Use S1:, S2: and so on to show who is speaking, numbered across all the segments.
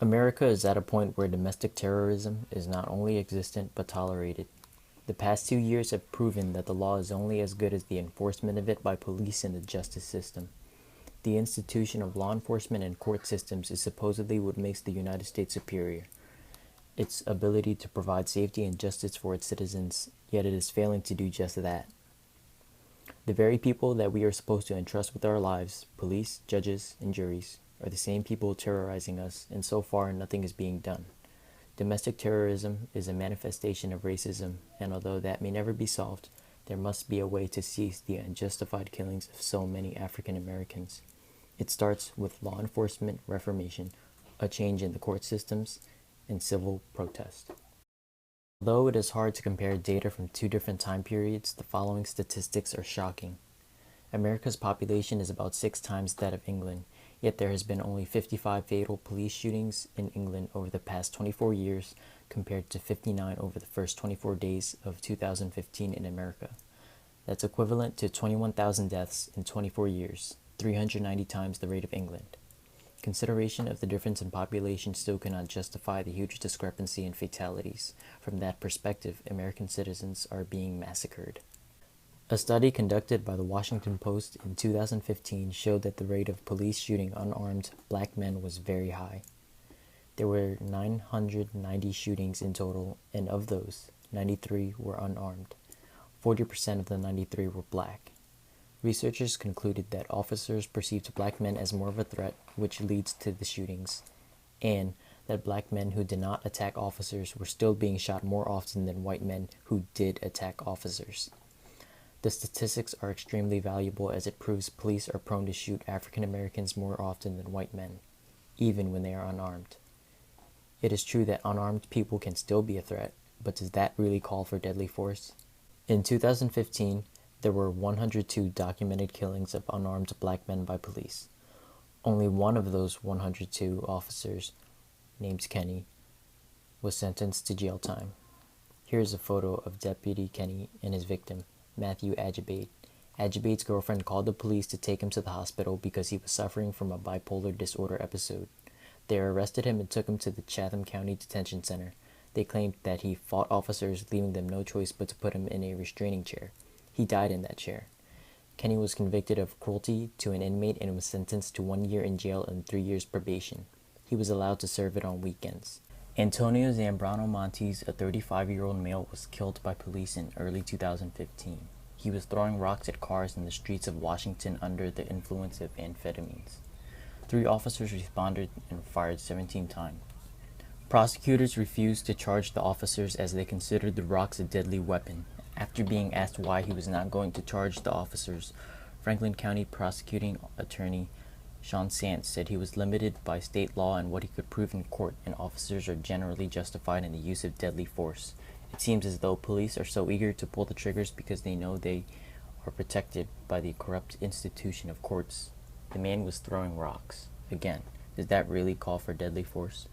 S1: America is at a point where domestic terrorism is not only existent but tolerated. The past 2 years have proven that the law is only as good as the enforcement of it by police and the justice system. The institution of law enforcement and court systems is supposedly what makes the United States superior. Its ability to provide safety and justice for its citizens, yet it is failing to do just that. The very people that we are supposed to entrust with our lives, police, judges, and juries, are the same people terrorizing us, and so far nothing is being done. Domestic terrorism is a manifestation of racism, and although that may never be solved, there must be a way to cease the unjustified killings of so many African Americans. It starts with law enforcement reformation, a change in the court systems, and civil protest. Although it is hard to compare data from two different time periods, the following statistics are shocking. America's population is about 6 times that of England, yet there has been only 55 fatal police shootings in England over the past 24 years compared to 59 over the first 24 days of 2015 in America. That's equivalent to 21,000 deaths in 24 years, 390 times the rate of England. Consideration of the difference in population still cannot justify the huge discrepancy in fatalities. From that perspective, American citizens are being massacred. A study conducted by the Washington Post in 2015 showed that the rate of police shooting unarmed black men was very high. There were 990 shootings in total, and of those, 93 were unarmed. 40% of the 93 were black. Researchers concluded that officers perceived black men as more of a threat, which leads to the shootings, and that black men who did not attack officers were still being shot more often than white men who did attack officers. The statistics are extremely valuable as it proves police are prone to shoot African Americans more often than white men, even when they are unarmed. It is true that unarmed people can still be a threat, but does that really call for deadly force? In 2015, there were 102 documented killings of unarmed black men by police. Only one of those 102 officers, named Kenny, was sentenced to jail time. Here's a photo of Deputy Kenny and his victim, Matthew Ajibade. Ajibade's girlfriend called the police to take him to the hospital because he was suffering from a bipolar disorder episode. They arrested him and took him to the Chatham County Detention Center. They claimed that he fought officers, leaving them no choice but to put him in a restraining chair. He died in that chair. Kenny was convicted of cruelty to an inmate and was sentenced to 1 year in jail and 3 years probation. He was allowed to serve it on weekends. Antonio Zambrano Montes, a 35-year-old male, was killed by police in early 2015. He was throwing rocks at cars in the streets of Washington under the influence of amphetamines. 3 officers responded and fired 17 times. Prosecutors refused to charge the officers as they considered the rocks a deadly weapon. After being asked why he was not going to charge the officers, Franklin County prosecuting attorney Sean Sant said he was limited by state law and what he could prove in court, and officers are generally justified in the use of deadly force. It seems as though police are so eager to pull the triggers because they know they are protected by the corrupt institution of courts. The man was throwing rocks. Again, does that really call for deadly force?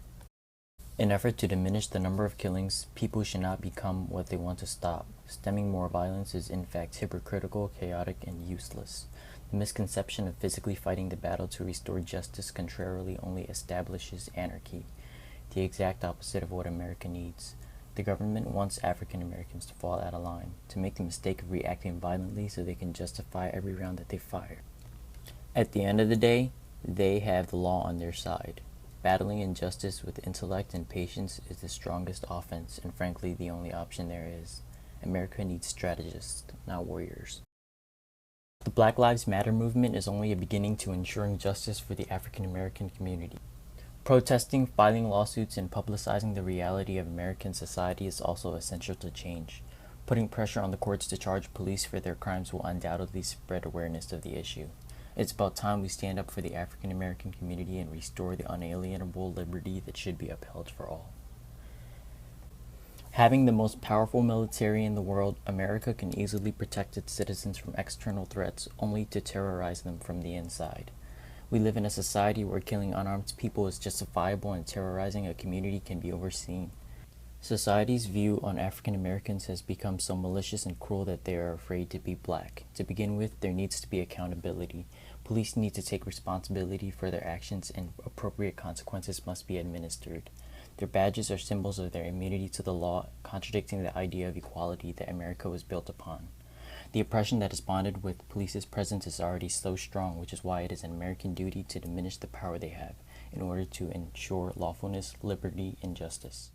S1: In effort to diminish the number of killings, people should not become what they want to stop. Stemming more violence is in fact hypocritical, chaotic, and useless. The misconception of physically fighting the battle to restore justice contrarily only establishes anarchy, the exact opposite of what America needs. The government wants African Americans to fall out of line, to make the mistake of reacting violently so they can justify every round that they fire. At the end of the day, they have the law on their side. Battling injustice with intellect and patience is the strongest offense, and frankly the only option there is. America needs strategists, not warriors. The Black Lives Matter movement is only a beginning to ensuring justice for the African American community. Protesting, filing lawsuits, and publicizing the reality of American society is also essential to change. Putting pressure on the courts to charge police for their crimes will undoubtedly spread awareness of the issue. It's about time we stand up for the African American community and restore the unalienable liberty that should be upheld for all. Having the most powerful military in the world, America can easily protect its citizens from external threats only to terrorize them from the inside. We live in a society where killing unarmed people is justifiable and terrorizing a community can be overseen. Society's view on African Americans has become so malicious and cruel that they are afraid to be black. To begin with, there needs to be accountability. Police need to take responsibility for their actions and appropriate consequences must be administered. Their badges are symbols of their immunity to the law, contradicting the idea of equality that America was built upon. The oppression that is bonded with police's presence is already so strong, which is why it is an American duty to diminish the power they have in order to ensure lawfulness, liberty, and justice.